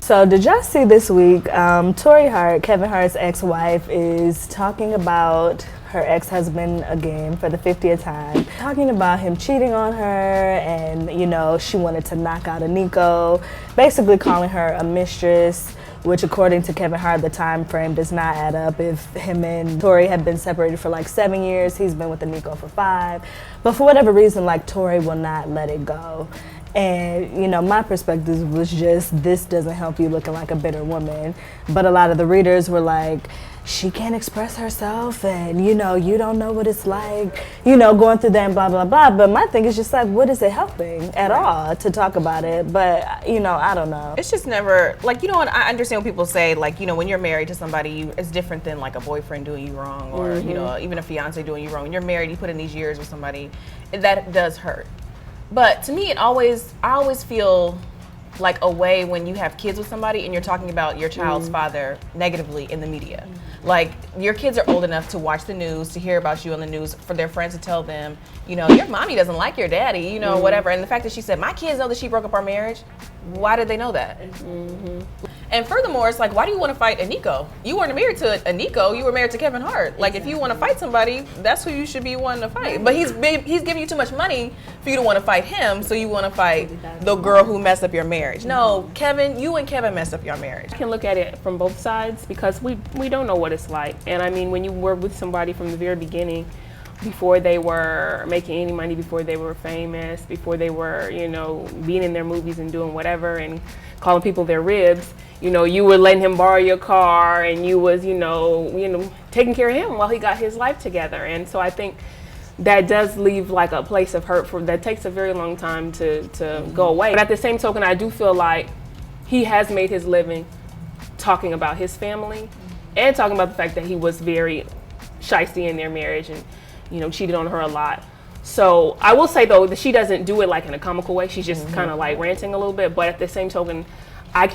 So did y'all see this week, Torrei Hart, Kevin Hart's ex-wife, is talking about her ex-husband again for the 50th time, talking about him cheating on her, and she wanted to knock out Eniko, basically calling her a mistress, which according to Kevin Hart, the time frame does not add up. If him and Torrei had been separated for like 7 years, he's been with Eniko for 5. But for whatever reason, like, Torrei will not let it go. And, my perspective was just, this doesn't help you looking like a bitter woman. But a lot of the readers were like, she can't express herself, and, you don't know what it's like, going through that and blah, blah, blah. But my thing is just like, what is it helping at all to talk about it? But, I don't know. It's just never, like, what I understand when people say, like, when you're married to somebody, it's different than, like, a boyfriend doing you wrong, or, even a fiance doing you wrong. When you're married, you put in these years with somebody, that does hurt. But to me, I always feel like a way when you have kids with somebody and you're talking about your child's father negatively in the media. Like, your kids are old enough to watch the news, to hear about you on the news, for their friends to tell them, your mommy doesn't like your daddy, whatever. And the fact that she said, my kids know that she broke up our marriage, why did they know that? And furthermore, it's like, why do you want to fight Eniko? You weren't married to Eniko, you were married to Kevin Hart. Like, if you want to fight somebody, that's who you should be wanting to fight. But he's giving you too much money for you to want to fight him, so you want to fight the girl who messed up your marriage. No, Kevin, you and Kevin messed up your marriage. I can look at it from both sides, because we don't know what it's like. And I mean, when you were with somebody from the very beginning, before they were making any money, before they were famous, before they were, being in their movies and doing whatever and calling people their ribs, you were letting him borrow your car, and you was, taking care of him while he got his life together. And so I think that does leave like a place of hurt that takes a very long time to go away. But at the same token, I do feel like he has made his living talking about his family and talking about the fact that he was very shysty in their marriage and, cheated on her a lot. So I will say, though, that she doesn't do it like in a comical way. She's just kind of like ranting a little bit. But at the same token, I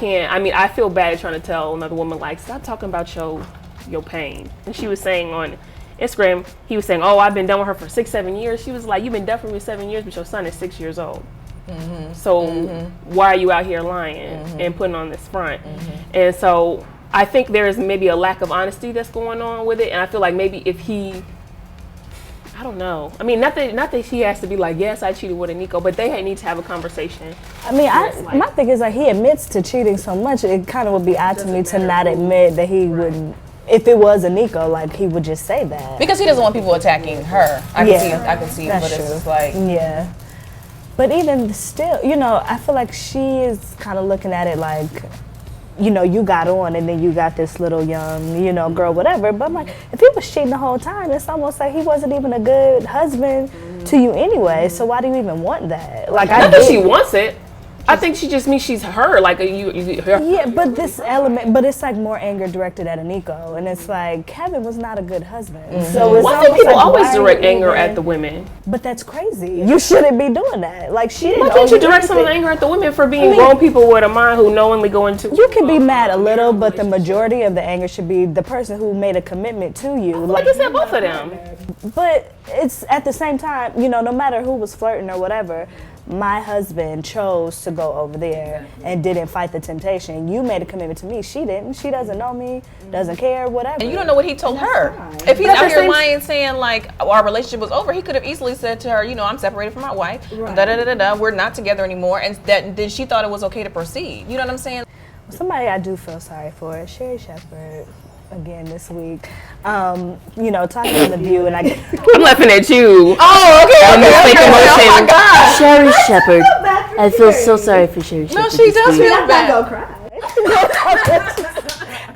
feel bad trying to tell another woman, like, stop talking about your pain. And she was saying on Instagram, he was saying, oh, I've been done with her for 6-7 years. She was like, you've been done for me 7 years, but your son is 6 years old. So why are you out here lying and putting on this front? And so I think there is maybe a lack of honesty that's going on with it. And I feel like maybe if he, I don't know. I mean, not that he has to be like, yes, I cheated with Eniko, but they need to have a conversation. I mean, my thing is, like, he admits to cheating so much, it kind of would be odd to me to not admit that he wouldn't. If it was Eniko, like, he would just say that. Because he doesn't want people attacking her. I can see, but it's just like, yeah. But even still, I feel like she is kind of looking at it like, you got on and then you got this little young, girl, whatever. But I'm like, if he was cheating the whole time, it's almost like he wasn't even a good husband to you anyway. So why do you even want that? Like, I think she wants it. I think she just means she's her, like her. Yeah, but this element, but it's like more anger directed at Eniko, and it's like Kevin was not a good husband. So it's I think people always direct anger at the women. But that's crazy. You shouldn't be doing that. Like, she didn't. Why can't you direct some anger at the women for being grown people with a mind who knowingly go into? You can be mad a little, but the majority of the anger should be the person who made a commitment to you. Like I said, both of them. But it's at the same time, no matter who was flirting or whatever. My husband chose to go over there and didn't fight the temptation. You made a commitment to me. She didn't. She doesn't know me, doesn't care, whatever. And you don't know what he told her. If he's out here lying, saying like our relationship was over, he could have easily said to her, I'm separated from my wife. We're not together anymore, and then she thought it was okay to proceed. You know what I'm saying? Somebody I do feel sorry for is Sherri Shepherd. Again this week, talking on The View, and I'm laughing at you. Oh, okay. Oh my God. Sherri Shepherd. I feel so sorry for Sherri Shepherd. No, she does feel bad. Go cry.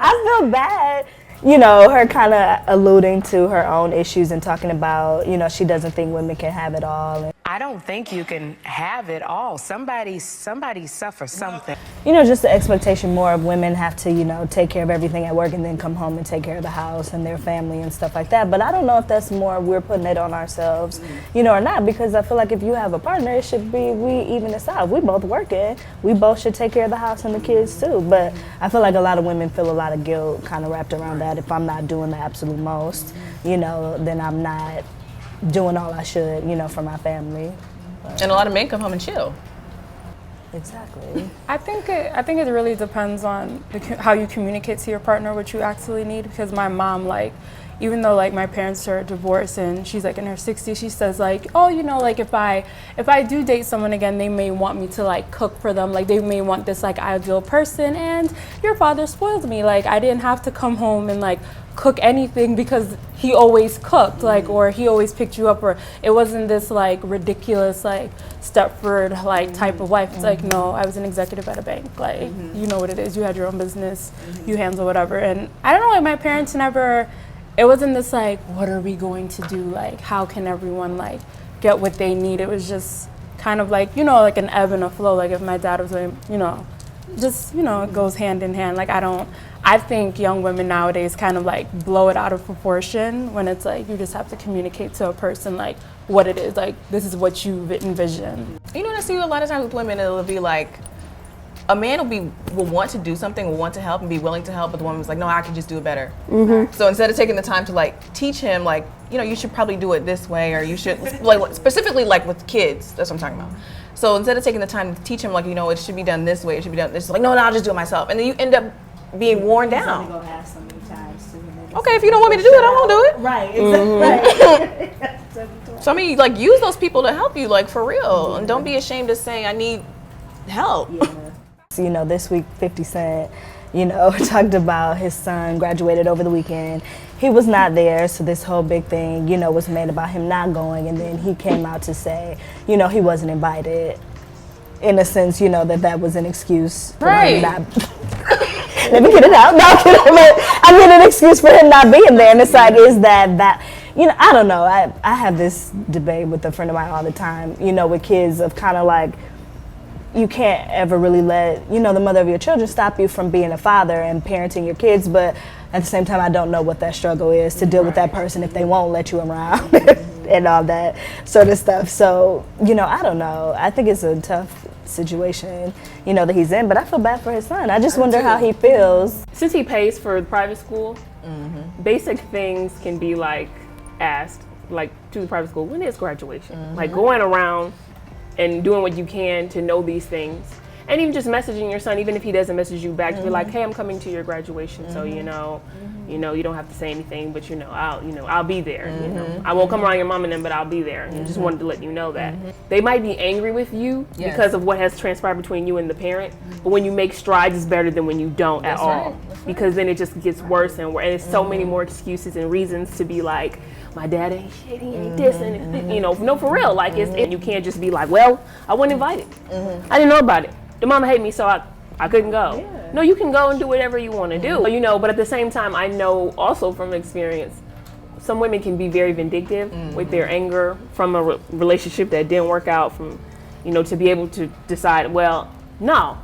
I feel bad. Her kind of alluding to her own issues and talking about, she doesn't think women can have it all. I don't think you can have it all. Somebody suffers something. Just the expectation more of women have to, take care of everything at work and then come home and take care of the house and their family and stuff like that. But I don't know if that's more we're putting it on ourselves, or not, because I feel like if you have a partner, it should be we even this out. We both working. We both should take care of the house and the kids too. But I feel like a lot of women feel a lot of guilt kind of wrapped around that. If I'm not doing the absolute most, then I'm not doing all I should, for my family. And a lot of men come home and chill. Exactly. I think it really depends on how you communicate to your partner what you actually need. Because my mom, like, even though like my parents are divorced and she's like in her 60s, she says like, oh, you know, like if I do date someone again, they may want me to like cook for them, like they may want this like ideal person, and your father spoiled me, like I didn't have to come home and like cook anything because he always cooked, like, or he always picked you up, or it wasn't this like ridiculous like Stepford like type of wife. It's like, no, I was an executive at a bank, like you know what it is, you had your own business, you handle whatever. And I don't know, like my parents never, it wasn't this like, what are we going to do, like how can everyone like get what they need. It was just kind of like, you know, like an ebb and a flow. Like if my dad was like, you know, just, you know, it goes hand in hand. Like I think young women nowadays kind of like blow it out of proportion when it's like you just have to communicate to a person like what it is, like this is what you envision. You know what I see a lot of times with women, it'll be like a man will want to do something, will want to help and be willing to help, but the woman's like, no, I can just do it better. So instead of taking the time to like teach him, like, you know, you should probably do it this way, or you should, like specifically like with kids, that's what I'm talking about. So instead of taking the time to teach him, like, you know, it should be done this way, it should be done this, like, no, I'll just do it myself. And then you end up being worn down. Okay, if you don't want me to do it, I won't do it. Right, exactly. So I mean, like, use those people to help you, like, for real. And don't be ashamed to say, I need help. You know, this week 50 Cent, you know, talked about his son graduated over the weekend. He was not there, so this whole big thing, you know, was made about him not going, and then he came out to say, you know, he wasn't invited. In a sense, you know, that was an excuse for him not. Let me get it out. No, I mean, an excuse for him not being there. And it's like, is that, you know, I don't know. I have this debate with a friend of mine all the time, you know, with kids of kind of like, you can't ever really let, you know, the mother of your children stop you from being a father and parenting your kids, but at the same time, I don't know what that struggle is to deal with that person if they won't let you around and all that sort of stuff. So, you know, I don't know. I think it's a tough situation, you know, that he's in, but I feel bad for his son. I just wonder how he feels. Since he pays for private school, basic things can be like asked, like to the private school, when is graduation? Like going around and doing what you can to know these things. And even just messaging your son, even if he doesn't message you back, to be like, hey, I'm coming to your graduation, so you know, you don't have to say anything, but you know, I'll be there. You know, I won't come around your mom and them, but I'll be there. And just wanted to let you know that they might be angry with you because of what has transpired between you and the parent. But when you make strides, it's better than when you don't at all, because then it just gets worse and worse. And there's so many more excuses and reasons to be like, my dad ain't shit, he ain't this, and you know, no, for real. Like you can't just be like, well, I wasn't invited. I didn't know about it. The mama hate me, so I couldn't go. Yeah. No, you can go and do whatever you want to do. You know, but at the same time, I know also from experience, some women can be very vindictive with their anger from a relationship that didn't work out. From, you know, to be able to decide, well, no,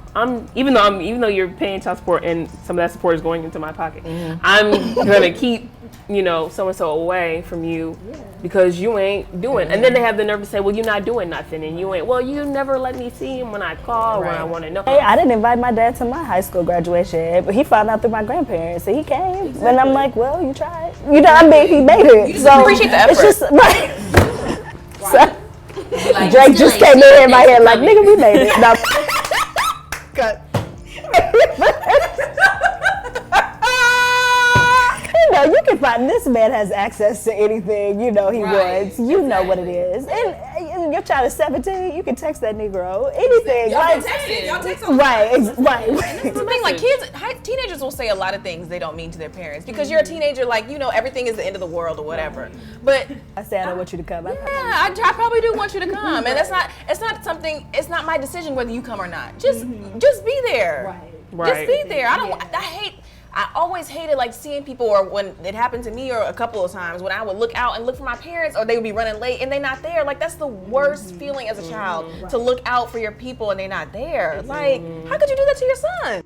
even though you're paying child support and some of that support is going into my pocket, I'm gonna keep, you know, so and so away from you because you ain't doing. And then they have the nerve to say, well, you're not doing nothing, and you ain't. Well, you never let me see him when I call or when I want to know. Hey, I didn't invite my dad to my high school graduation, but he found out through my grandparents, so he came. Exactly. And I'm like, well, you tried. You know, I mean, he made it. You just appreciate the effort. It's just right. So, like, Drake just came in my head like, nigga, we made it. No. Cut. You know, you can find, this man has access to anything, you know, he wants. You know what it is. And your child is 17, you can text that Negro, anything. Y'all can text it. Y'all text them. Right. That's the thing, like teenagers will say a lot of things they don't mean to their parents because you're a teenager, like, you know, everything is the end of the world or whatever. But I say I don't want you to come. I probably do want you to come. And it's not my decision whether you come or not. Just be there. Right. Just be there. I always hated like seeing people, or when it happened to me, or a couple of times when I would look out and look for my parents, or they would be running late and they're not there. Like, that's the worst feeling as a child, to look out for your people and they're not there. Like, how could you do that to your son?